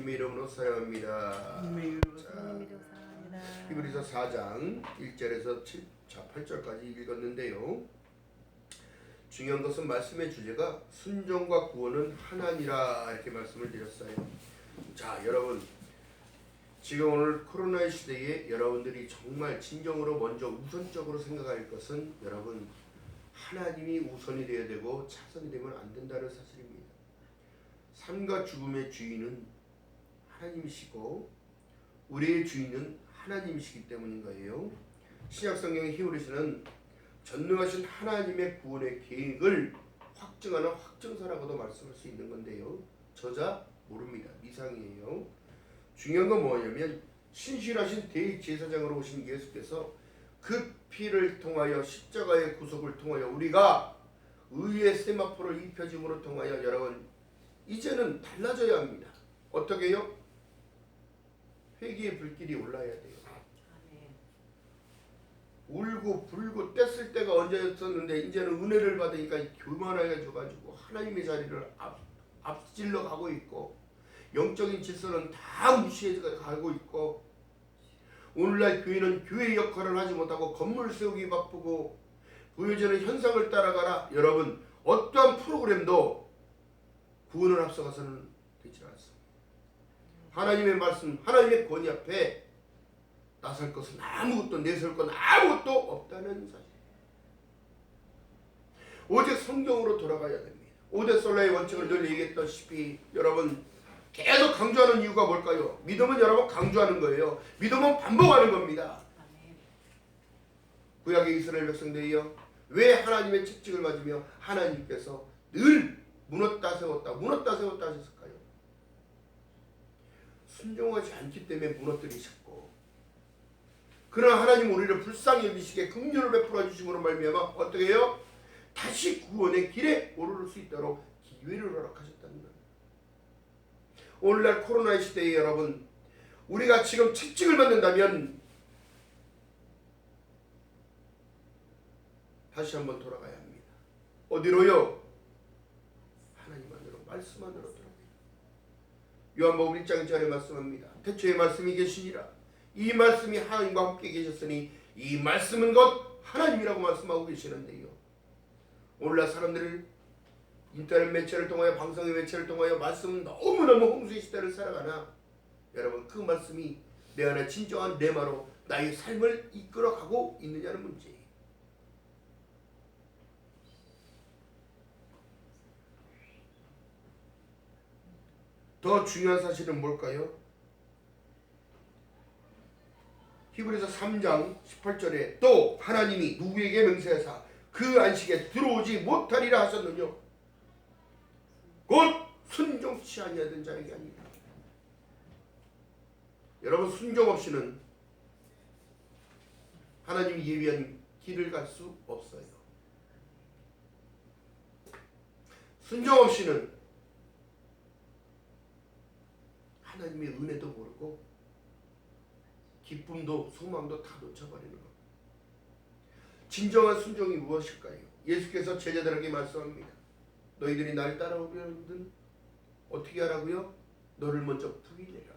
주님의 이름으로 사랑합니다. 히브리서 4장 1절에서 8절까지 읽었는데요. 중요한 것은 말씀의 주제가 순종과 구원은 하나니라 이렇게 말씀을 드렸어요. 자, 여러분, 지금 오늘 코로나의 시대에 여러분들이 정말 진정으로 먼저 우선적으로 생각할 것은 여러분, 하나님이 우선이 되어야 되고 차선이 되면 안 된다는 사실입니다. 삶과 죽음의 주인은 하나님이시고 우리의 주인은 하나님이시기 때문인 거예요. 신약성경의 히브리서는 전능하신 하나님의 구원의 계획을 확증하는 확증서라고도 말씀할 수 있는 건데요. 저자 모릅니다. 미상이에요. 중요한 건 뭐냐면 신실하신 대제사장으로 오신 예수께서 그 피를 통하여 십자가의 구속을 통하여 우리가 의의 세마포를 입혀짐으로 통하여 여러분 이제는 달라져야 합니다. 어떻게 해요? 회개의 불길이 올라야 돼요. 울고 불고 뗐을 때가 언제였었는데 이제는 은혜를 받으니까 교만해져가지고 하나님의 자리를 앞질러 가고 있고 영적인 질서는 다 무시해 가고 있고 오늘날 교회는 교회의 역할을 하지 못하고 건물 세우기 바쁘고 보여지는 현상을 따라가라. 여러분 어떠한 프로그램도 구원을 앞서가서는 되지 않습니다. 하나님의 말씀, 하나님의 권위 앞에 나설 것은 아무것도 내세울 건 아무것도 없다는 사실. 오직 성경으로 돌아가야 됩니다. 오데솔라의 원칙을 늘 얘기했다시피 여러분 계속 강조하는 이유가 뭘까요? 믿음은 여러분 강조하는 거예요. 믿음은 반복하는 겁니다. 구약의 이스라엘 백성들이요, 왜 하나님의 책찍을 맞으며 하나님께서 늘 무너다 세웠다 하셨을까요? 순종하지 않기 때문에 무너뜨리셨고, 그러나 하나님 우리를 불쌍히 여기시게 긍휼을 베풀어 주심으로 말미암아 어떻게 해요? 다시 구원의 길에 오를 수 있도록 기회를 허락하셨다는 거예요. 오늘날 코로나의 시대에 여러분 우리가 지금 채찍을 받는다면 다시 한번 돌아가야 합니다. 어디로요? 하나님 안으로, 말씀 안으로 돌아가요. 요한복음 1장 1절에 말씀합니다. 태초에 말씀이 계시니라. 이 말씀이 하나님과 함께 계셨으니 이 말씀은 곧 하나님이라고 말씀하고 계시는데요. 오늘날 사람들을 인터넷 매체를 통하여 방송의 매체를 통하여 말씀은 너무너무 홍수의 시대를 살아가나 여러분 그 말씀이 내 안에 진정한 레마로 나의 삶을 이끌어가고 있느냐는 문제예요. 더 중요한 사실은 뭘까요? 히브리서 3장 18절에 또 하나님이 누구에게 맹세하사 그 안식에 들어오지 못하리라 하셨느냐? 곧 순종치 아니하던 자에게 아니라. 여러분 순종 없이는 하나님이 예비한 길을 갈 수 없어요. 순종 없이는 하나님의 은혜도 모르고 기쁨도 소망도 다 놓쳐버리는 겁니다. 진정한 순종이 무엇일까요? 예수께서 제자들에게 말씀합니다. 너희들이 날 따라오려거든 어떻게 하라고요? 너를 먼저 부인해라.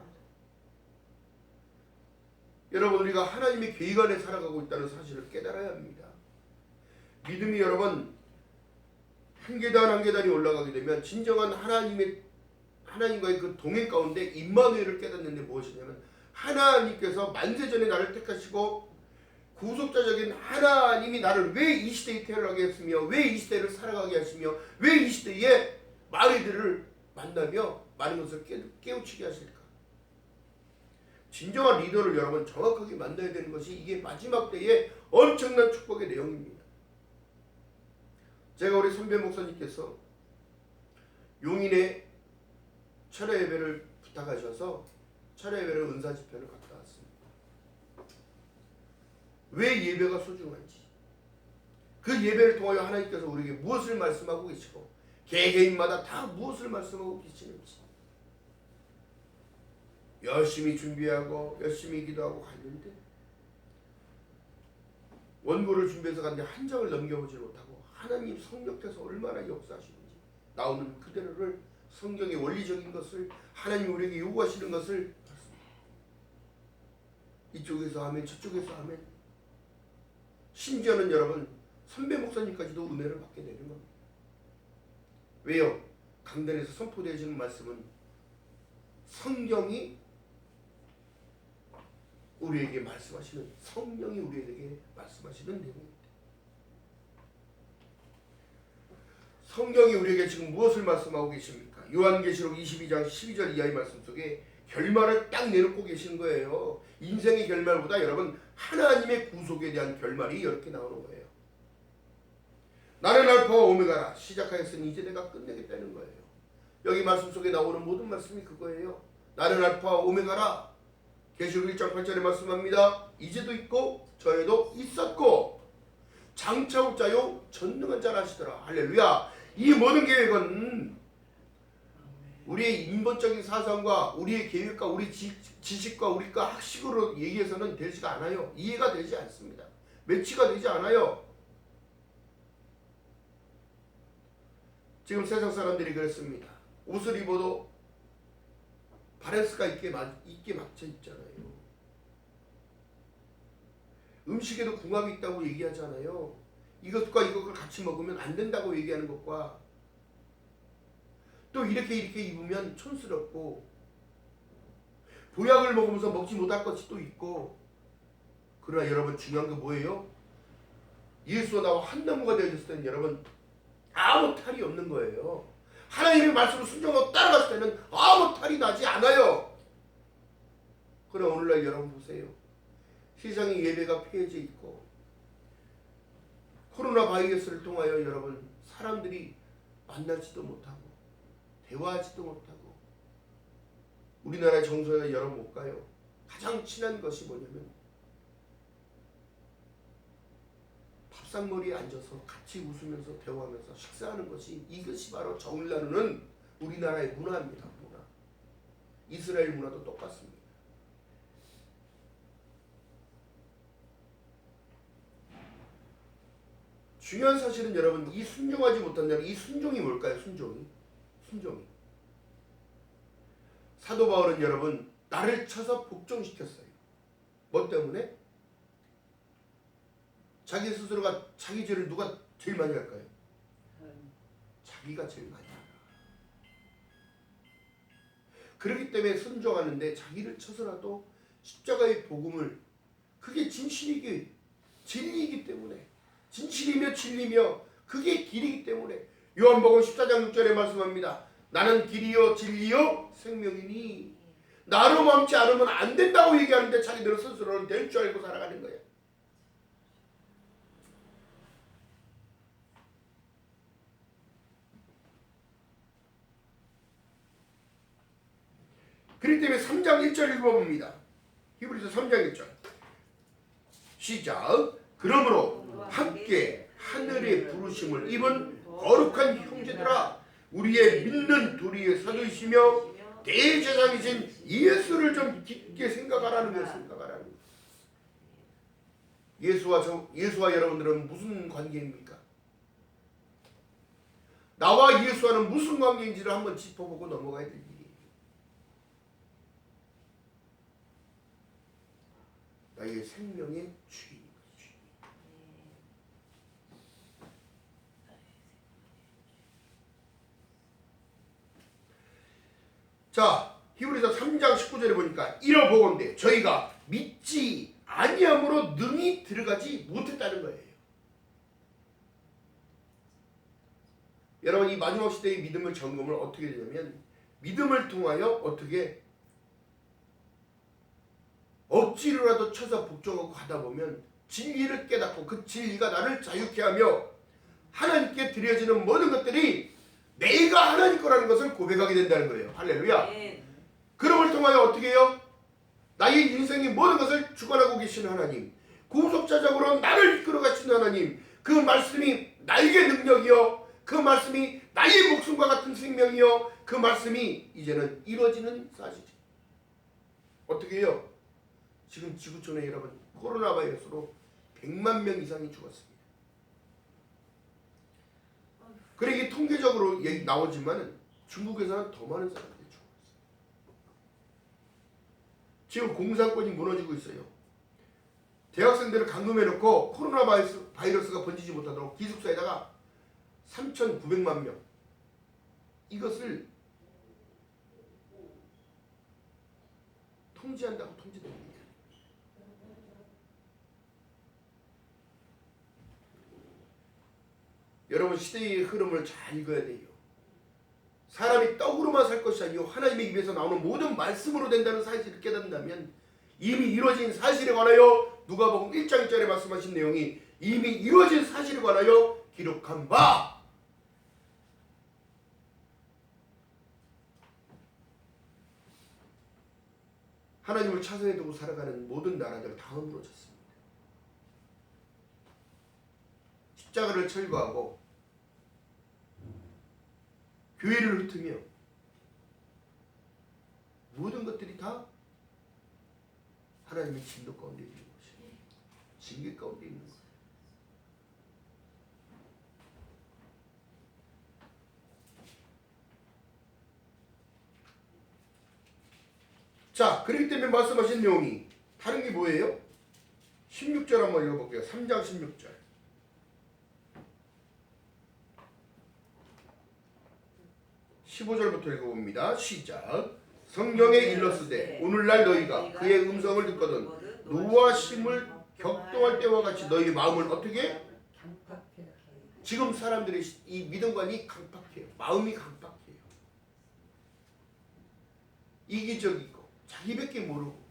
여러분 우리가 하나님의 계획 안에 살아가고 있다는 사실을 깨달아야 합니다. 믿음이 여러분 한 계단 한 계단이 올라가게 되면 진정한 하나님과의 그 동행 가운데 임마누엘을 깨닫는데 무엇이냐면 하나님께서 만세전에 나를 택하시고 구속자적인 하나님이 나를 왜 이 시대에 태어나게 했으며 왜 이 시대를 살아가게 하시며 왜 이 시대에 마귀들을 만나며 많은 것을 깨우치게 하실까? 진정한 리더를 여러분 정확하게 만나야 되는 것이 이게 마지막 때의 엄청난 축복의 내용입니다. 제가 우리 선배 목사님께서 용인에 철야 예배를 부탁하셔서 철야 예배를 은사 집회를 갔다 왔습니다. 왜 예배가 소중한지, 그 예배를 통하여 하나님께서 우리에게 무엇을 말씀하고 계시고 개개인마다 다 무엇을 말씀하고 계시는지 열심히 준비하고 열심히 기도하고 갔는데 원고를 준비해서 갔는데 한 장을 넘겨보지 못하고 하나님 성령께서 얼마나 역사하시는지 나오는 그대로를 성경의 원리적인 것을 하나님 우리에게 요구하시는 것을 이쪽에서 하면 저쪽에서 하면 심지어는 여러분 선배 목사님까지도 은혜를 받게 되는 겁니다. 왜요? 강단에서 선포되어지는 말씀은 성경이 우리에게 말씀하시는 성령이 우리에게 말씀하시는 내용입니다. 성경이 우리에게 지금 무엇을 말씀하고 계십니까? 요한계시록 22장 12절 이하의 말씀 속에 결말을 딱 내놓고 계신 거예요. 인생의 결말보다 여러분 하나님의 구속에 대한 결말이 이렇게 나오는 거예요. 나는 알파와 오메가라 시작하였으니 이제 내가 끝내겠다는 거예요. 여기 말씀 속에 나오는 모든 말씀이 그거예요. 나는 알파와 오메가라. 계시록 1장 8절에 말씀합니다. 이제도 있고 전에도 있었고 장차 올 자요 전능한 자라 하시더라. 할렐루야. 이 모든 계획은 우리의 인본적인 사상과 우리의 계획과 우리 지식과 우리가 학식으로 얘기해서는 되지가 않아요. 이해가 되지 않습니다. 매치가 되지 않아요. 지금 세상 사람들이 그렇습니다. 옷을 입어도 바렌스가 있게 막혀 있잖아요. 음식에도 궁합이 있다고 얘기하잖아요. 이것과 이것을 같이 먹으면 안 된다고 얘기하는 것과 또 이렇게 입으면 촌스럽고 보약을 먹으면서 먹지 못할 것이 또 있고. 그러나 여러분 중요한 게 뭐예요? 예수와 나와 한 나무가 되어졌을 때는 여러분 아무 탈이 없는 거예요. 하나님의 말씀을 순종하고 따라갔을 때는 아무 탈이 나지 않아요. 그러나 오늘날 여러분 보세요. 세상의 예배가 폐해져 있고 코로나 바이러스를 통하여 여러분 사람들이 만나지도 못하고 대화하지도 못하고 우리나라의 정서에 여러분 못 가요. 가장 친한 것이 뭐냐면 밥상머리에 앉아서 같이 웃으면서 대화하면서 식사하는 것이 이것이 바로 정을 나누는 우리나라의 문화입니다. 문화. 이스라엘 문화도 똑같습니다. 중요한 사실은 여러분 이 순종하지 못한다는 이 순종이 뭘까요? 순종이 사도 바울은 여러분 나를 쳐서 복종시켰어요. 뭐 때문에? 자기 스스로가 자기 죄를 누가 제일 많이 할까요? 자기가 제일 많이 할까. 그렇기 때문에 순종하는데 자기를 쳐서라도 십자가의 복음을 그게 진실이기 진리이기 때문에 진실이며 진리며 그게 길이기 때문에 요한복음 14장 6절에 말씀합니다. 나는 길이요 진리요 생명이니 나로 맘지 않으면 안 된다고 얘기하는데 자기들은 스스로는 될 줄 알고 살아가는 거예요. 그렇기 때문에 3장 1절 읽어봅니다. 히브리서 3장 1절 시작. 그러므로 함께 하늘의 부르심을 입은 거룩한 형제들아 우리의 믿는 도리의 사도이시며 대제사장이신 예수를 좀 깊게 생각하라는 거예요. 생각하라는 거예요. 예수와 여러분들은 무슨 관계입니까? 나와 예수와는 무슨 관계인지를 한번 짚어보고 넘어가야 될 일이에요. 나의 생명의 주인. 자, 히브리서 3장 19절에 보니까 이러보건대 저희가 믿지 아니함으로 능히 들어가지 못했다는 거예요. 여러분 이 마지막 시대의 믿음을 점검을 어떻게 되냐면 믿음을 통하여 어떻게 억지로라도 쳐서 복종하고 가다 보면 진리를 깨닫고 그 진리가 나를 자유케 하며 하나님께 드려지는 모든 것들이 내가 하나님 거라는 것을 고백하게 된다는 거예요. 할렐루야. 그럼을 통하여 어떻게 해요? 나의 인생의 모든 것을 주관하고 계시는 하나님, 구속자적으로 나를 이끌어 가시는 하나님, 그 말씀이 나에게 능력이요, 그 말씀이 나의 목숨과 같은 생명이요, 그 말씀이 이제는 이루어지는 사실이죠. 어떻게 해요? 지금 지구촌에 여러분 코로나 바이러스로 100만 명 이상이 죽었습니다. 그래 이게 통계적으로 나오지만은 중국에서는 더 많은 사람들이 죽었어요. 지금 공산권이 무너지고 있어요. 대학생들을 감금해놓고 코로나 바이러스가 번지지 못하도록 기숙사에다가 3,900만 명 이것을 통제한다고 통제됩니다. 여러분 시대의 흐름을 잘 읽어야 돼요. 사람이 떡으로만 살 것이 아니요 하나님의 입에서 나오는 모든 말씀으로 된다는 사실을 깨닫는다면 이미 이루어진 사실에 관하여 누가복음 1장 1절에 말씀하신 내용이 이미 이루어진 사실에 관하여 기록한 바 하나님을 차선에 두고 살아가는 모든 나라들 다 무너졌습니다. 십자가를 철거하고 교회를 흩으며 모든 것들이 다 하나님의 진도 가운데 있는 것이에요. 징계 가운데 있는 거예요. 자, 그렇기 때문에 말씀하신 내용이 다른 게 뭐예요? 16절 한번 읽어볼게요. 3장 16절. 15절부터 읽어봅니다. 시작. 성경에 일렀으되 오늘날 너희가 그의 음성을 듣거든 노하심을 격동할 때와 같이 너희 마음을 어떻게? 지금 사람들의 이 믿음관이 강팍해요. 마음이 강팍해요. 이기적이고 자기밖에 모르고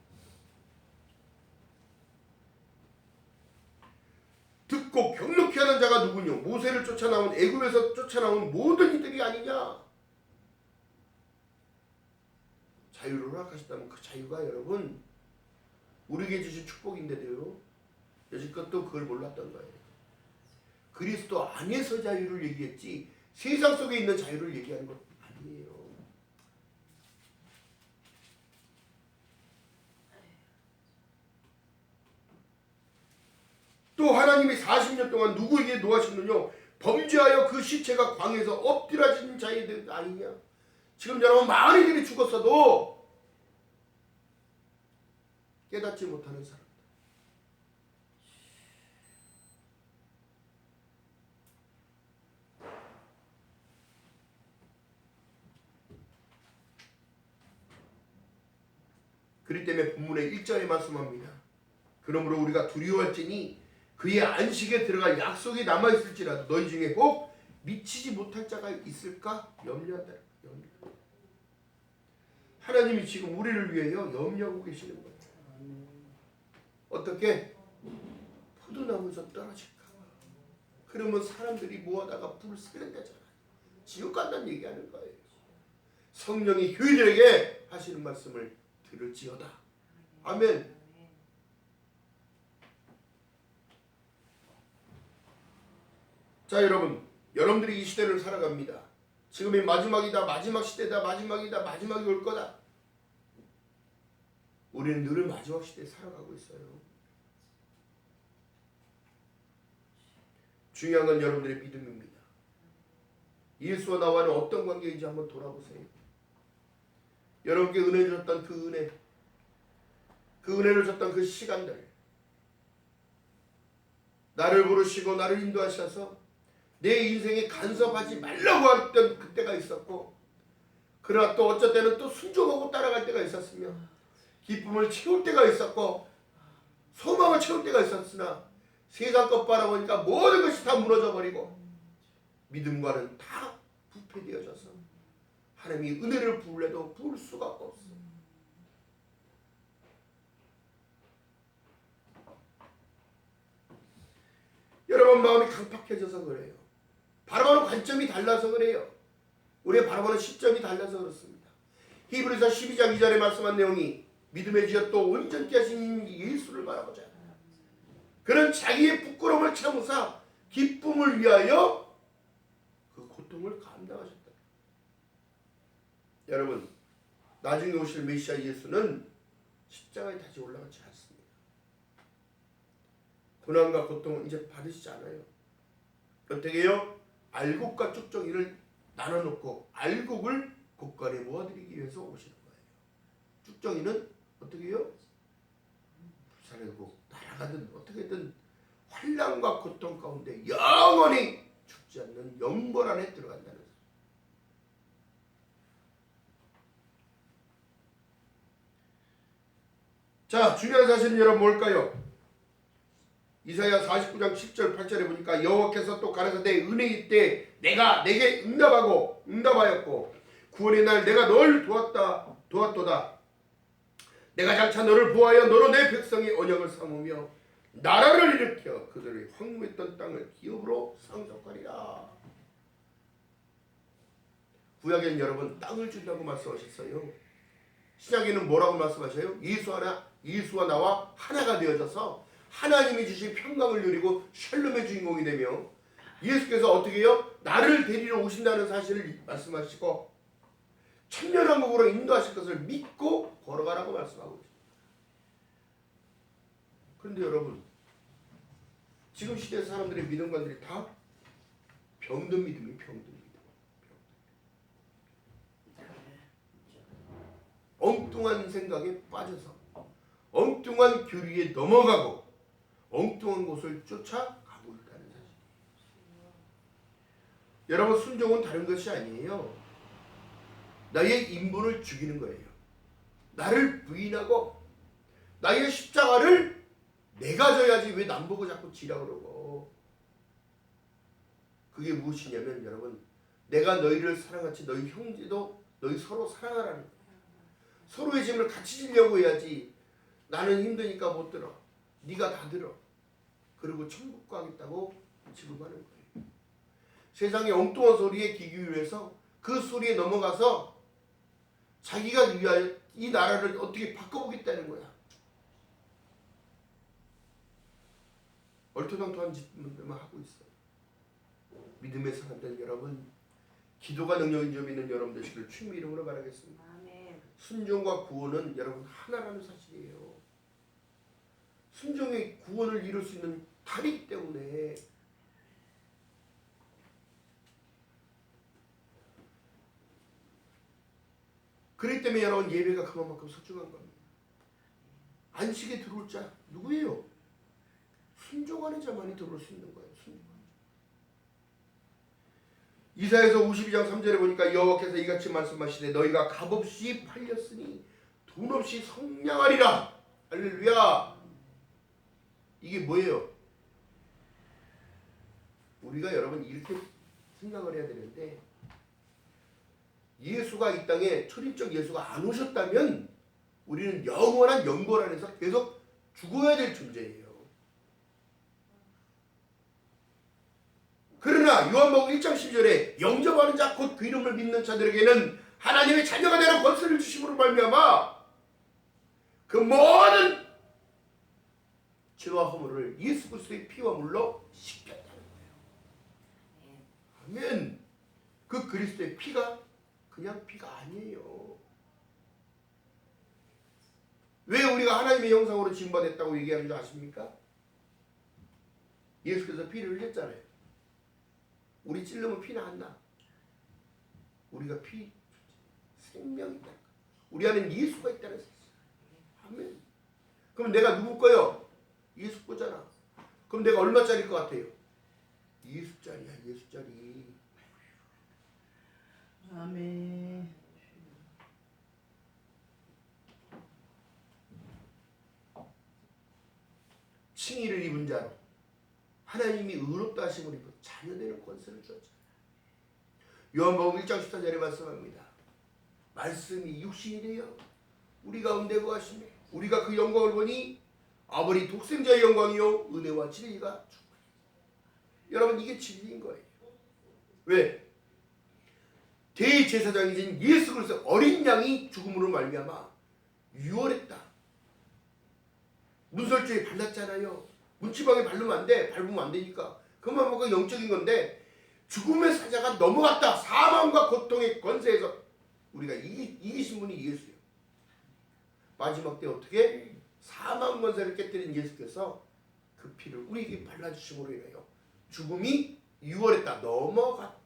듣고 경력히 하는 자가 누구뇨? 모세를 쫓아나온 애굽에서 쫓아나온 모든 이들이 아니냐? 자유를 허락하셨다면 그 자유가 여러분 우리에게 주신 축복인데도요 여지껏 또 그걸 몰랐던 거예요. 그리스도 안에서 자유를 얘기했지 세상 속에 있는 자유를 얘기하는 것 아니에요. 또 하나님이 40년 동안 누구에게 노하셨느냐? 범죄하여 그 시체가 광에서 엎드려진 자들 아니냐? 지금 여러분 많은 이들이 죽었어도 깨닫지 못하는 사람들. 그렇기 때문에 본문의 1절에 말씀합니다. 그러므로 우리가 두려워할지니 그의 안식에 들어갈 약속이 남아있을지라도 너희 중에 혹 미치지 못할 자가 있을까 염려한다. 하나님이 지금 우리를 위해요 염려하고 계시는 거예요. 어떻게? 포도나무에서 떨어질까? 그러면 사람들이 모아다가 불을 쓰는다잖아요. 지옥 간다는 얘기하는 거예요. 성령이 교회들에게 하시는 말씀을 들을지어다. 아멘. 자 여러분, 여러분들이 이 시대를 살아갑니다. 지금이 마지막이다, 마지막 시대다, 마지막이다, 마지막이 올 거다. 우리는 늘 마지막 시대에 살아가고 있어요. 중요한 건 여러분들의 믿음입니다. 예수와 나와는 어떤 관계인지 한번 돌아보세요. 여러분께 은혜를 줬던 그 은혜, 그 은혜를 줬던 그 시간들, 나를 부르시고 나를 인도하셔서 내 인생에 간섭하지 말라고 했던 그때가 있었고, 그러나 또 어쩔 때는 또 순종하고 따라갈 때가 있었으며, 기쁨을 채울 때가 있었고 소망을 채울 때가 있었으나 세상 것 바라보니까 모든 것이 다 무너져 버리고 믿음과는 다 부패되어져서 하나님이 은혜를 부으려도 부을 수가 없어. 여러분 마음이 강팍해져서 그래요. 바라보는 관점이 달라서 그래요. 우리의 바라보는 시점이 달라서 그렇습니다. 히브리서 12장 2절에 말씀한 내용이 믿음의 지어 또 온전케 하신 예수를 바라보자. 그는 자기의 부끄러움을 참으사 기쁨을 위하여 그 고통을 감당하셨다. 여러분, 나중에 오실 메시아 예수는 십자가에 다시 올라가지 않습니다. 고난과 고통은 이제 받으시지 않아요. 어떻게 해요? 알곡과 쭉정이를 나눠놓고 알곡을 곳간에 모아드리기 위해서 오시는 거예요. 쭉정이는 어떻게 해요? 살고 날아가든 어떻게든 환난과 고통 가운데 영원히 죽지 않는 영벌 안에 들어간다는 거예요. 자, 중요한 사실은 여러분 뭘까요? 이사야 49장 10절 8절에 보니까 여호와께서 또 가라사대 은혜의 때 내가 내게 응답하였고 구원의 날 내가 널 도왔도다. 내가 장차 너를 보하여 너로 내 백성의 언약을 삼으며 나라를 일으켜 그들의 황무했던 땅을 기업으로 상속하리라. 구약에는 여러분 땅을 준다고 말씀하셨어요. 신약에는 뭐라고 말씀하셔요? 예수와 나와 하나가 되어져서 하나님이 주신 평강을 누리고 샬롬의 주인공이 되며 예수께서 어떻게 해요? 나를 데리러 오신다는 사실을 말씀하시고 천년왕국으로 인도하실 것을 믿고 걸어가라고 말씀하고 있습니다. 그런데 여러분 지금 시대 사람들의 믿음관들이 다 병든 믿음이 병든 믿음. 엉뚱한 생각에 빠져서 엉뚱한 교리에 넘어가고 엉뚱한 곳을 쫓아가고 있다는 사실. 여러분 순종은 다른 것이 아니에요. 나의 인본을 죽이는 거예요. 나를 부인하고 나의 십자가를 내가 져야지 왜 남 보고 자꾸 지라 그러고. 그게 무엇이냐면 여러분 내가 너희를 사랑같이 너희 형제도 너희 서로 사랑하라는 거예요. 서로의 짐을 같이 지려고 해야지. 나는 힘드니까 못 들어. 네가 다 들어. 그리고 천국 가겠다고 지금 하는 거예요. 세상의 엉뚱한 소리에 귀 기울여서 그 소리에 넘어가서 자기가 위하여 이 나라를 어떻게 바꿔보겠다는 거야. 얼토당토한 짓들만 하고 있어요. 믿음의 사람들 여러분 기도가 능력인 점 있는 여러분 되시길 주님의 이름으로 바라겠습니다. 아멘. 순종과 구원은 여러분 하나라는 사실이에요. 순종의 구원을 이룰 수 있는 달이기 때문에 그렇기 때문에 여러분 예배가 그만큼 소중한 겁니다. 안식에 들어올 자 누구예요? 순종하는 자만이 들어올 수 있는 거예요. 이사야서 52장 3절에 보니까 여호와께서 이같이 말씀하시되 너희가 값없이 팔렸으니 돈 없이 성량하리라. 할렐루야. 이게 뭐예요? 우리가 여러분 이렇게 생각을 해야 되는데 예수가 이 땅에 초림적 예수가 안 오셨다면 우리는 영원한 영벌 안에서 계속 죽어야 될 존재예요. 그러나 요한복음 1장 12절에 영접하는 자 곧 그 이름을 믿는 자들에게는 하나님의 자녀가 되는 권세를 주심으로 말미암아 그 모든 죄와 허물을 예수 그리스도의 피와 물로 씻겼다는 거예요. 아멘. 그 그리스도의 피가 그냥 피가 아니에요. 왜 우리가 하나님의 형상으로 지음받았다고 얘기하는 줄 아십니까? 예수께서 피를 흘렸잖아요. 우리 찔르면 피는 안 나. 우리가 생명이 있다. 우리 안에 예수가 있다는 사실. 아멘. 그럼 내가 누구 거요? 예수 거잖아. 그럼 내가 얼마짜리일 것 같아요? 예수짜리야. 예수짜리. 아멘. 칭의를 입은 자로 하나님이 의롭다 하심을 입은 자녀되는 권세를 주었죠. 요한복음 1장 14절에 말씀합니다. 말씀이 육신이 되어 우리 가운데 거하시며 우리가 그 영광을 보니 아버지 독생자의 영광이요 은혜와 진리가 충만해. 여러분 이게 진리인 거예요. 왜? 대제사장이신 예수 그리스도 어린 양이 죽음으로 말미암아 유월했다. 문설주에 발랐잖아요. 문지방에 바르면 안 돼. 밟으면 안 되니까. 그만 뭐가 영적인 건데 죽음의 사자가 넘어갔다. 사망과 고통의 권세에서 우리가 이기신 분이 예수예요. 마지막 때 어떻게? 사망 권세를 깨뜨린 예수께서 그 피를 우리에게 발라주심으로 인하여 죽음이 유월했다. 넘어갔다.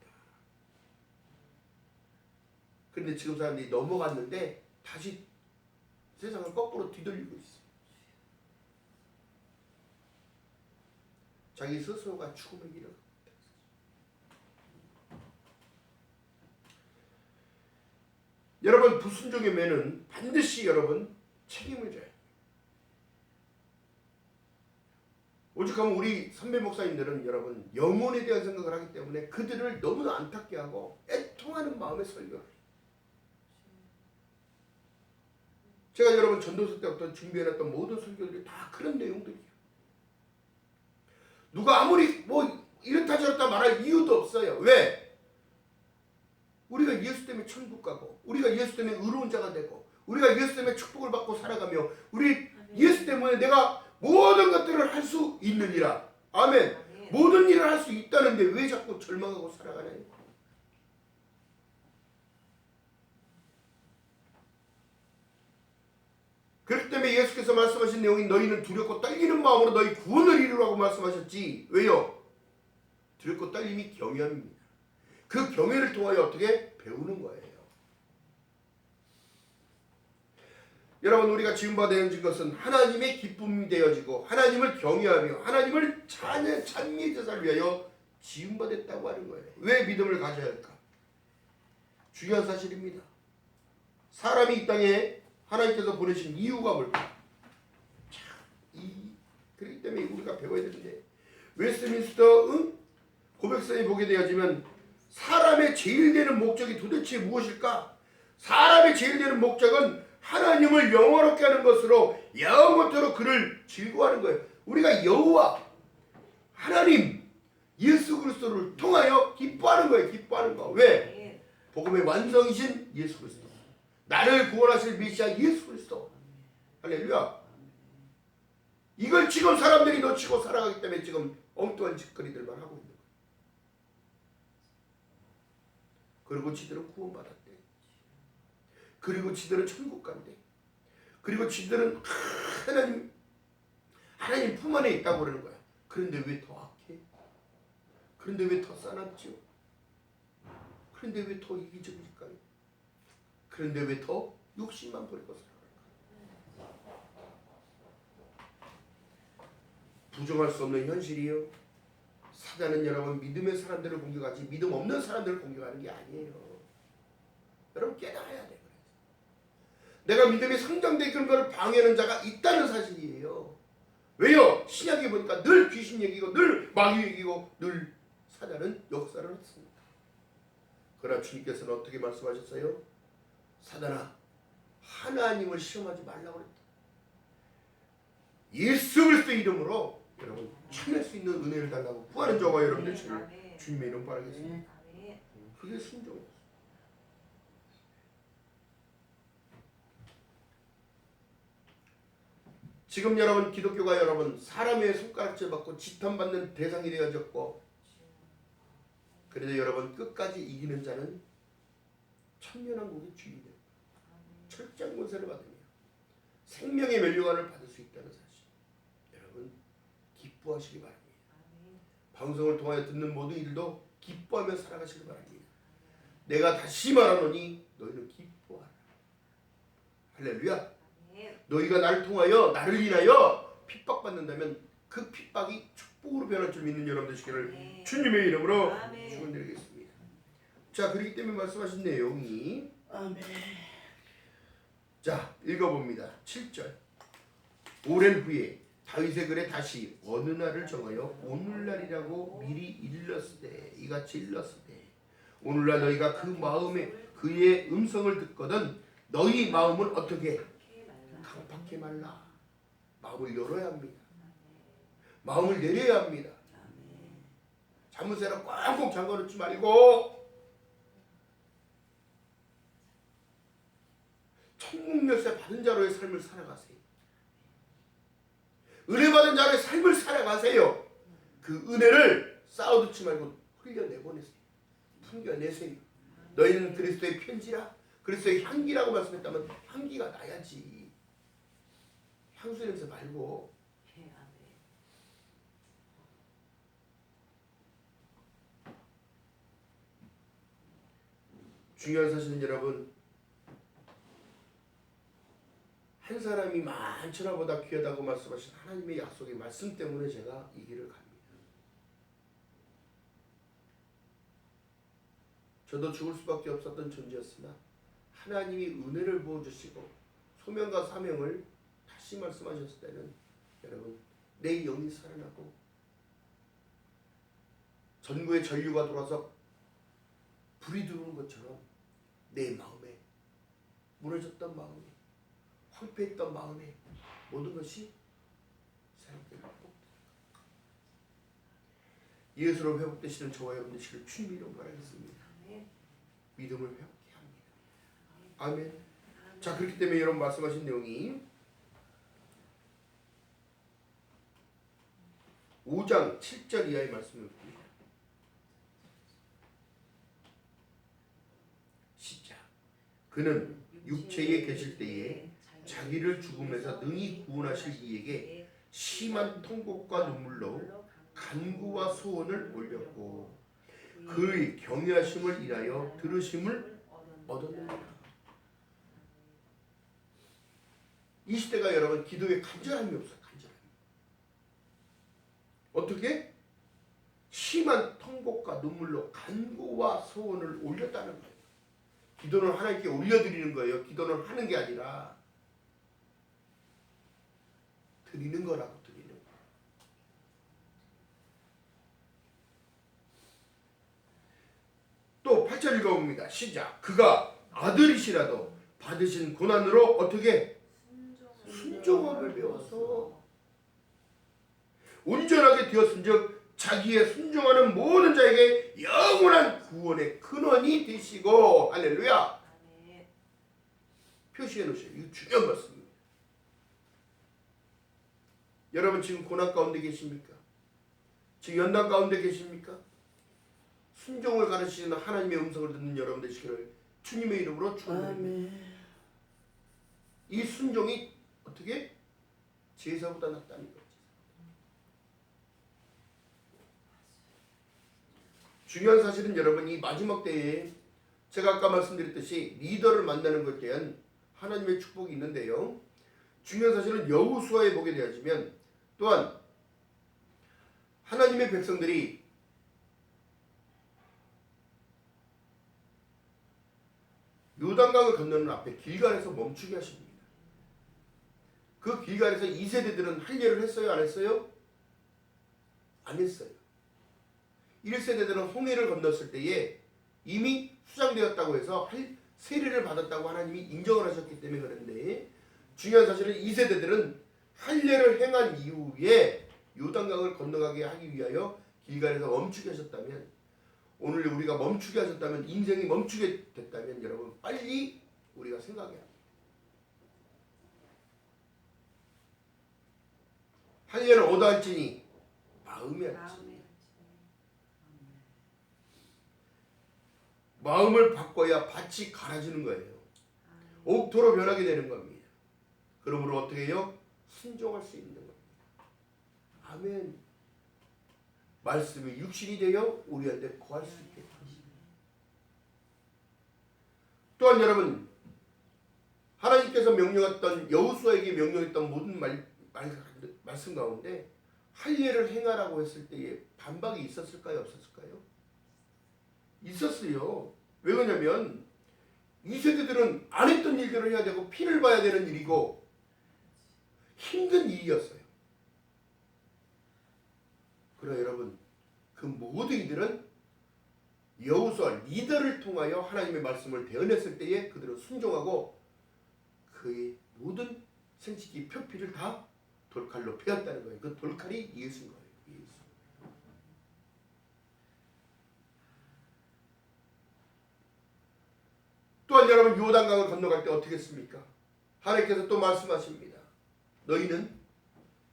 그런데 지금 사람들이 넘어갔는데 다시 세상을 거꾸로 뒤돌리고 있어. 자기 스스로가 죽음의 길을. 여러분, 불순종의 매는 반드시 여러분 책임을 져요. 오죽하면 우리 선배 목사님들은 여러분 영혼에 대한 생각을 하기 때문에 그들을 너무나 안타깝게 하고 애통하는 마음의 설교를 해요. 제가 여러분 전도서 때부터 준비해놨던 모든 설교들이 다 그런 내용들이에요. 누가 아무리 뭐 이렇다 저렇다 말할 이유도 없어요. 왜? 우리가 예수 때문에 천국 가고, 우리가 예수 때문에 의로운 자가 되고, 우리가 예수 때문에 축복을 받고 살아가며, 우리 예수 때문에 내가 모든 것들을 할 수 있느니라. 아멘. 아멘. 모든 일을 할 수 있다는데 왜 자꾸 절망하고 살아가나요? 그렇기 때문에 예수께서 말씀하신 내용이 너희는 두렵고 떨리는 마음으로 너희 구원을 이루라고 말씀하셨지. 왜요? 두렵고 떨림이 경외함입니다. 그 경외를 통하여 어떻게 배우는 거예요. 여러분, 우리가 지음바 되어진 것은 하나님의 기쁨이 되어지고 하나님을 경외하며 하나님을 찬미의 제사를 위하여 지음받았다고 하는 거예요. 왜 믿음을 가져야 할까? 중요한 사실입니다. 사람이 이 땅에 하나님께서 보내신 이유가 뭘까? 그렇기 때문에 우리가 배워야 되는데, 웨스트민스터 고백서에 보게 되어지면 사람의 제일 되는 목적이 도대체 무엇일까? 사람의 제일 되는 목적은 하나님을 영원롭게 하는 것으로 영원토록 그를 즐거워하는 거예요. 우리가 여호와 하나님 예수 그리스도를 통하여 기뻐하는 거예요. 기뻐하는 거. 왜? 복음의 완성이신 예수 그리스도, 나를 구원하실 메시아 예수 그리스도. 할렐루야. 이걸 지금 사람들이 놓치고 살아가기 때문에 지금 엉뚱한 짓거리들만 하고 있는 거예요. 그리고 지들은 구원받았대. 그리고 지들은 천국 간대. 그리고 지들은 하나님 품 안에 있다고 그러는 거야. 그런데 왜 더 악해? 그런데 왜 더 싸납지요? 그런데 왜 더 이기적일까요? 그런데 왜 더 욕심만 버리고 살아갈까요? 부정할 수 없는 현실이요. 사단은 여러분 믿음의 사람들을 공격하지 믿음 없는 사람들을 공격하는 게 아니에요. 여러분 깨달아야 돼요. 내가 믿음이 성장되게 그런 걸 방해하는 자가 있다는 사실이에요. 왜요? 신약에 보니까 늘 귀신 얘기고 늘 마귀 얘기고 늘 사단은 역사를 했습니다. 그러나 주님께서는 어떻게 말씀하셨어요? 사단아, 하나님을 시험하지 말라고 그랬다. 예수 그리스도의 이름으로 여러분 참을 수 있는 은혜를 달라고 구하는 저와 여러분들 주님의 이름 바라겠습니다. 그게 순종이에요. 지금 여러분 기독교가 여러분 사람의 손가락질 받고 지탄받는 대상이 되어졌고, 그래도 여러분 끝까지 이기는 자는 천년왕국의 주인이 됩니다. 철저한 권세를 받으며 생명의 멸류관을 받을 수 있다는 사실, 여러분 기뻐하시기 바랍니다. 방송을 통하여 듣는 모든 이들도 기뻐하며 살아가시기 바랍니다. 내가 다시 말하노니 너희는 기뻐하라. 할렐루야. 너희가 나를 통하여 나를 인하여 핍박받는다면 그 핍박이 축복으로 변할 줄 믿는 여러분 되시기를 주님의 이름으로 축원드리겠습니다. 자, 그렇기 때문에 말씀하신 내용이 자, 읽어봅니다. 7절. 오랜 후에 다윗의 글에 다시 어느 날을 정하여 오늘날이라고 미리 일렀으되 이같이 일렀으되 오늘날 너희가 그 마음에 그의 음성을 듣거든 너희 마음은 어떻게 강팍해 말라. 마음을 열어야 합니다. 마음을 내려야 합니다. 자문새로 꽉꽉 잠궈놓지 말고 천국 열쇠 받은 자로의 삶을 살아가세요. 은혜 받은 자로의 삶을 살아가세요. 그 은혜를 쌓아두지 말고 흘려내보내세요. 풍겨내세요. 너희는 그리스도의 편지라, 그리스도의 향기라고 말씀했다면 향기가 나야지. 향수 냄새 말고. 중요한 사실은 여러분, 한 사람이 만천하보다 귀하다고 말씀하신 하나님의 약속의 말씀 때문에 제가 이 길을 갑니다. 저도 죽을 수밖에 없었던 존재였으나 하나님이 은혜를 부어주시고 소명과 사명을 다시 말씀하셨을 때는 여러분, 내 영이 살아나고 전구의 전류가 돌아서 불이 들어오는 것처럼 내 마음에, 무너졌던 마음에, 황폐했던 마음에 모든 것이 새롭게 회복됩니다. 예수로 회복되시는 저와 여러분 되시길 주님 이름으로 바라겠습니다. 믿음을 회복해야 합니다. 아멘. 자, 그렇기 때문에 여러분 말씀하신 내용이 5장 7절 이하의 말씀을 봅니다. 시작. 그는 육체에 계실 때에 자기를 죽음에서 능히 구원하실 이에게 심한 통곡과 눈물로 간구와 소원을 올렸고 그의 경외하심을 인하여 들으심을 얻었느니라. 이 시대가 여러분 기도에 간절함이 없어요. 간절함이. 어떻게? 심한 통곡과 눈물로 간구와 소원을 올렸다는 거예요. 기도는 하나님께 올려드리는 거예요. 기도는 하는 게 아니라 드리는 거라고. 드리는 거. 또 8절 읽어봅니다. 시작. 그가 아들이시라도 받으신 고난으로 어떻게? 순종함을 배워서 온전하게 되었은즉 자기의 순종하는 모든 자에게 영원한 구원의 근원이 되시고. 할렐루야. 표시해 놓으세요. 이거 중요한 말씀입니다. 여러분 지금 고난 가운데 계십니까? 지금 연단 가운데 계십니까? 순종을 가르치시는 하나님의 음성을 듣는 여러분 되시기를 주님의 이름으로 축원합니다. 이 순종이 어떻게? 제사보다 낫다는 거죠. 중요한 사실은 여러분, 이 마지막 때에 제가 아까 말씀드렸듯이 리더를 만나는 것에 대한 하나님의 축복이 있는데요. 중요한 사실은 여호수아에 보게 되어지면 또한 하나님의 백성들이 요단강을 건너는 앞에 길갈에서 멈추게 하십니다. 그 길갈에서 2세대들은 할례를 했어요? 안 했어요? 안 했어요. 1세대들은 홍해를 건넜을 때에 이미 수장되었다고 해서 세례를 받았다고 하나님이 인정을 하셨기 때문에 그런데, 중요한 사실은 2세대들은 할례를 행한 이후에 요단강을 건너가게 하기 위하여 길갈에서 멈추게 하셨다면, 오늘 우리가 멈추게 하셨다면, 인생이 멈추게 됐다면 여러분 빨리 우리가 생각해야 합니다. 할례는 어떠할지니 마음이 할지. 마음을 바꿔야 밭이 갈아지는 거예요. 옥토로 변하게 되는 겁니다. 그러므로 어떻게 해요? 순종할 수 있는 겁니다. 아멘. 말씀이 육신이 되어 우리한테 거할 수 있게 됩니다. 또한 여러분, 하나님께서 명령했던, 여호수아에게 명령했던 모든 말씀 가운데 할례를 행하라고 했을 때에 반박이 있었을까요? 없었을까요? 있었어요. 왜 그러냐면 2세대들은 안 했던 일들을 해야 되고 피를 봐야 되는 일이고 힘든 일이었어요. 그러나 여러분, 그 모든 이들은 여호수아 리더를 통하여 하나님의 말씀을 대언했을 때에 그들은 순종하고 그의 모든 생식기 표피를 다 돌칼로 베었다는 거예요. 그 돌칼이 예수인 거예요. 예수. 또한 여러분, 요단강을 건너갈 때 어떻게 했습니까? 하나님께서 또 말씀하십니다. 너희는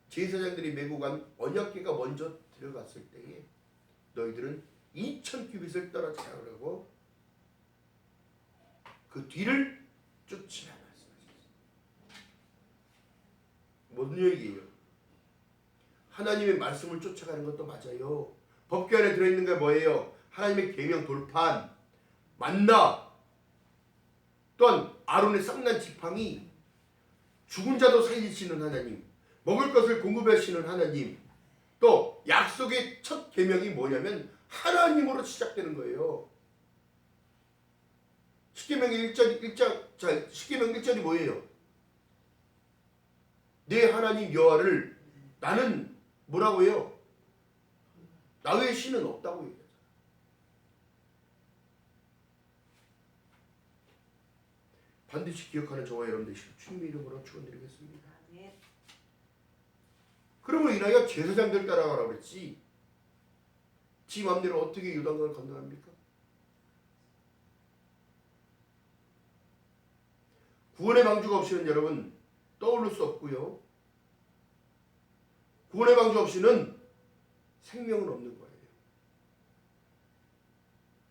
제사장들이 메고 간 언약궤가 먼저 들어갔을 때에 너희들은 2000규빗을 떨어지라고 그 뒤를 쫓으라 말씀하셨습니다. 뭔 얘기예요? 하나님의 말씀을 쫓아가는 것도 맞아요. 법궤 안에 들어있는 게 뭐예요? 하나님의 계명 돌판, 만나, 아론의 쌍난 지팡이, 죽은 자도 살리시는 하나님, 먹을 것을 공급하시는 하나님, 또 약속의 첫 계명이 뭐냐면 하나님으로 시작되는 거예요. 십계명의 1절이 뭐예요? 내 하나님 여호와를 나는 뭐라고 해요? 나 외에 신은 없다고 얘기하잖아. 반드시 기억하는 저와 여러분들 주님의 이름으로 축원드리겠습니다. 그러므로 인하여 제사장들 따라가라고 그랬지 지 맘대로 어떻게 요단강을 건너갑니까? 구원의 방주가 없이는 여러분 떠오를 수 없고요. 구원의 방주 없이는 생명은 없는 거예요.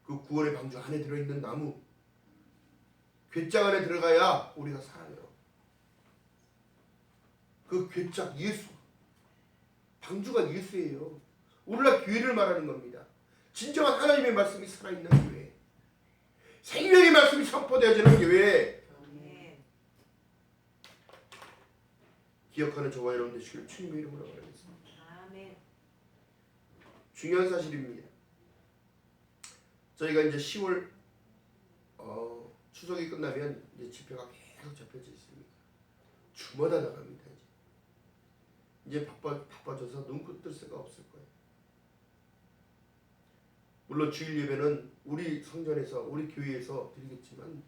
그 구원의 방주 안에 들어있는 나무, 궤짝 안에 들어가야 우리가 살아요. 그 궤짝 예수, 방주가 예수예요. 오늘날 교회를 말하는 겁니다. 진정한 하나님의 말씀이 살아있는 교회, 생명의 말씀이 선포되어지는 교회, 기억하는 저와 여러분 되시길 주님의 이름으로 바라겠습니다. 아멘. 중요한 사실입니다. 저희가 이제 10월 추석이 끝나면 이제 집회가 계속 잡혀져 있습니다. 주마다 나갑니다. 이제 바빠져서 눈코 뜰 새가 없을 거예요. 물론 주일 예배는 우리 성전에서 우리 교회에서 드리겠지만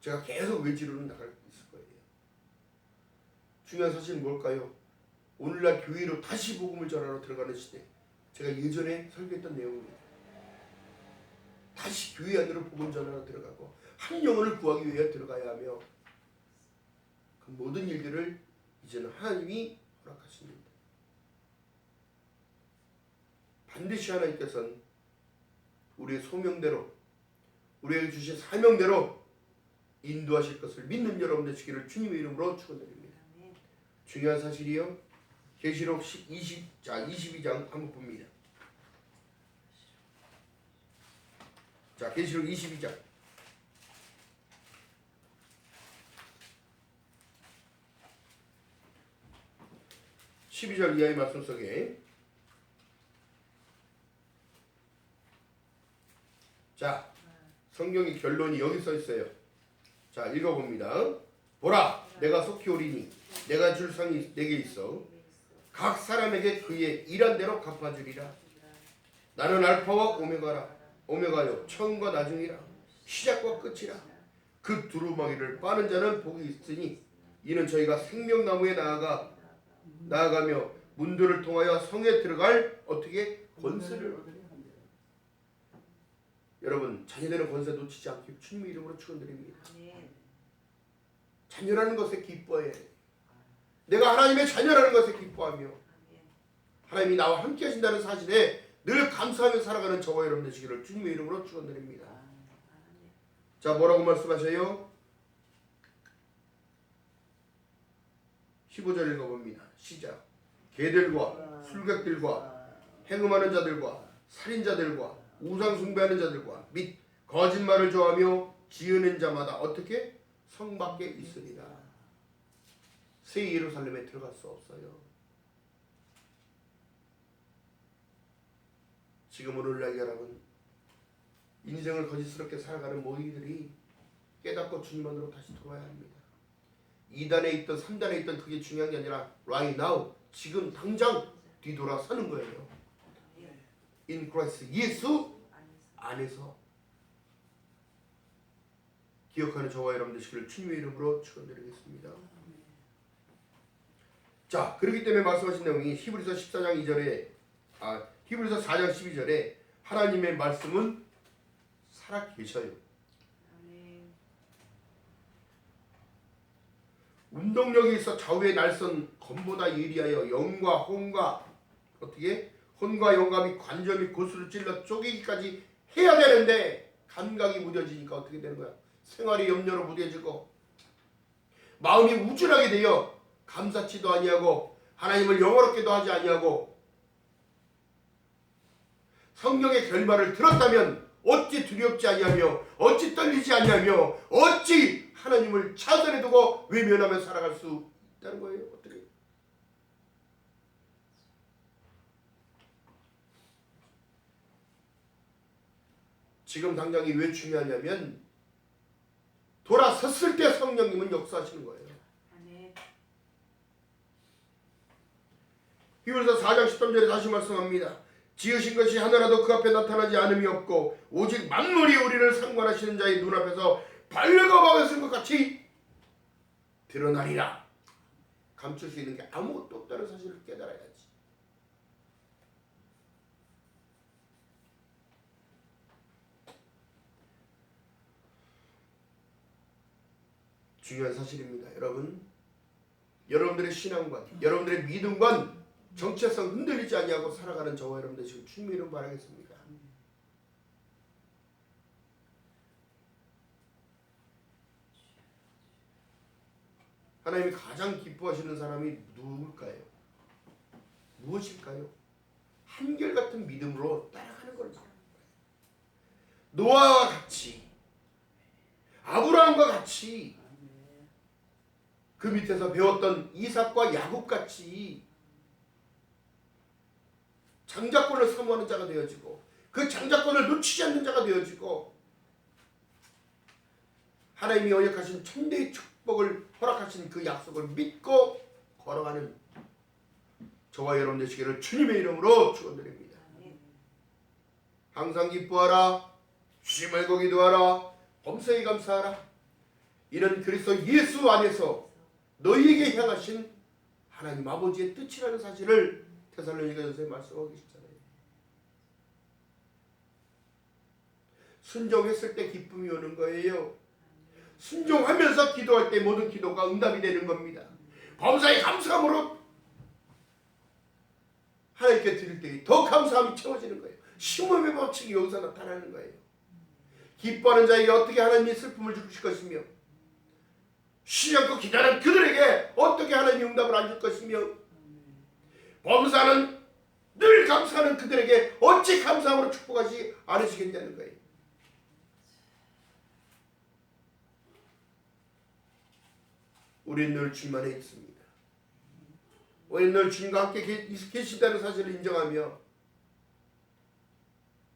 제가 계속 외지로는 나갈 수 있을 거예요. 중요한 사실은 뭘까요? 오늘날 교회로 다시 복음을 전하러 들어가는 시대, 제가 예전에 설교했던 내용입니다. 다시 교회 안으로 복음 전하러 들어가고 한 영혼을 구하기 위해 들어가야 하며 그 모든 일들을 이제는 하나님이 허락하십니다. 반드시 하나님께서는 우리의 소명대로 우리에게 주신 사명대로 인도하실 것을 믿는 여러분 되시기를 주님의 이름으로 축원드립니다. 중요한 사실이요. 계시록 22장 한번 봅니다. 자, 계시록 22장. 12절 이하의 말씀 속에 자, 성경의 결론이 여기 써 있어요. 자, 읽어봅니다. 보라, 내가 속히 오리니 내가 줄 상이 내게 있어 각 사람에게 그의 일한 대로 갚아주리라. 나는 알파와 오메가요 처음과 나중이라 시작과 끝이라. 그 두루마기를 빠는 자는 복이 있으니 이는 저희가 생명나무에 나아가며 문들을 통하여 성에 들어갈 어떻게 권세를 얻으려 합니다. 여러분, 자녀되는 권세 놓치지 않게 주님의 이름으로 축원드립니다. 자녀라는 것에 기뻐해. 내가 하나님의 자녀라는 것에 기뻐하며 하나님이 나와 함께 하신다는 사실에 늘 감사하며 살아가는 저와 여러분 되시기를 주님의 이름으로 축원드립니다. 자, 뭐라고 말씀하셔요? 15절 읽어봅니다. 시작. 개들과 술객들과 행음하는 자들과 살인자들과 우상 숭배하는 자들과 및 거짓말을 좋아하며 지으는 자마다 어떻게? 성 밖에 있으리라. 새 예루살렘에 들어갈 수 없어요. 지금 오늘날 여러분, 인생을 거짓스럽게 살아가는 모이들이 깨닫고 주님 안으로 다시 돌아야 합니다. 2단에 있던 3단에 있던 그게 중요한 게 아니라 right now, 지금 당장 뒤돌아서는 거예요. In Christ, 예수 안에서. 기억하는 저와 여러분 되시기를 주님의 이름으로 축원드리겠습니다. 자, 그렇기 때문에 말씀하신 내용이 히브리서 14장 2절에 히브리서 4장 12절에 하나님의 말씀은 살아 계셔요. 운동력이 있어 좌우의 날선 검보다 예리하여 영과 혼과 어떻게? 혼과 영과 및 관절 및 골수를 찔러 쪼개기까지 해야 되는데 감각이 무뎌지니까 어떻게 되는 거야? 생활이 염려로 무뎌지고 마음이 우쭐하게 되어 감사치도 아니하고 하나님을 영어롭게도 하지 아니하고 성경의 결말을 들었다면 어찌 두렵지 아니하며 어찌 떨리지 아니하며 어찌 하나님을 차선에 두고 외면하며 살아갈 수 있다는 거예요. 어떻게? 지금 당장이 왜 중요하냐면 돌아섰을 때 성령님은 역사하시는 거예요. 히브리서 4장 13절에 다시 말씀합니다. 지으신 것이 하나라도 그 앞에 나타나지 않음이 없고 오직 만물이 우리를 상관하시는 자의 눈앞에서 발려가박았을 것 같이 드러나리라. 감출 수 있는 게 아무것도 없다는 사실을 깨달아야지. 중요한 사실입니다. 여러분, 여러분들의 신앙관, 여러분들의 믿음관, 정체성 흔들리지 아니하고 살아가는 저와 여러분들 지금 주님의 이름 바라겠습니다. 하나님이 가장 기뻐하시는 사람이 누굴까요? 무엇일까요? 한결같은 믿음으로 따라가는 걸 말하는 거예요. 노아와 같이, 아브라함과 같이, 그 밑에서 배웠던 이삭과 야곱 같이 장자권을 사모하는 자가 되어지고 그 장자권을 놓치지 않는 자가 되어지고 하나님이 언약하신 천대의 축복을 허락하신 그 약속을 믿고 걸어가는 저와 여러분 되시기를 주님의 이름으로 축원드립니다. 항상 기뻐하라, 쉬지 말고 기도하라, 범사에 감사하라. 이는 그리스도 예수 안에서 너희에게 향하신 하나님 아버지의 뜻이라는 사실을 데살로니가전서에 말씀하고 계시잖아요. 순종했을 때 기쁨이 오는 거예요. 순종하면서 기도할 때 모든 기도가 응답이 되는 겁니다. 범사에 감사함으로 하나님께 드릴 때 더 감사함이 채워지는 거예요. 심음의 법칙이 여기서 나타나는 거예요. 기뻐하는 자에게 어떻게 하나님이 슬픔을 주실 것이며 쉬지 않고 기다리는 그들에게 어떻게 하나님이 응답을 안 줄 것이며 범사는 늘 감사하는 그들에게 어찌 감사함으로 축복하지 않으시겠냐는 거예요. 우리는 늘 주님 안에 있습니다. 우리는 늘 주님과 함께 계신다는 사실을 인정하며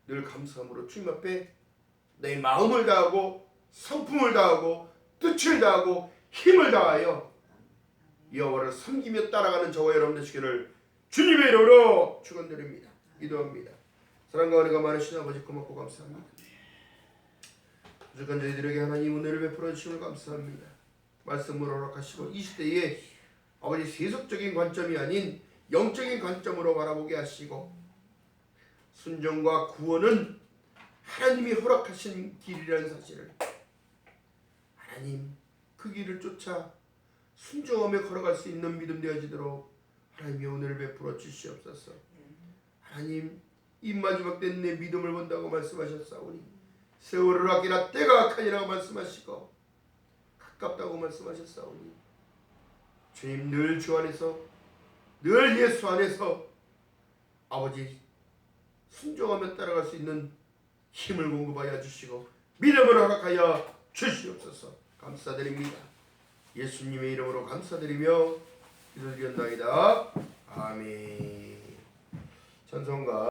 늘 감사함으로 주님 앞에 내 마음을 다하고 성품을 다하고 뜻을 다하고 힘을 다하여 여호와를 섬기며 따라가는 저와 여러분 되시기를 주님의 이름으로 축원드립니다. 기도합니다. 사랑과 은혜가 많으신 아버지 고맙고 감사합니다. 부족한 저희들에게 하나님 은혜를 베풀어 주심을 감사합니다. 말씀을 허락하시고 이 시대에 아버지 세속적인 관점이 아닌 영적인 관점으로 바라보게 하시고 순종과 구원은 하나님이 허락하신 길이라는 사실을 하나님 그 길을 쫓아 순종하며 걸어갈 수 있는 믿음 되어지도록 하나님의 은혜를 베풀어 주시옵소서. 하나님 이 마지막 때는 내 믿음을 본다고 말씀하셨사오니 세월을 아끼라 때가 악하니라고 말씀하시고 가깝다고 말씀하셨사오니 주님 늘 주 안에서 늘 예수 안에서 아버지 순종하며 따라갈 수 있는 힘을 공급하여 주시고 믿음을 허락하여 주시옵소서. 감사드립니다. 예수님의 이름으로 감사드리며 기도드렸나이다. 아멘. 찬송가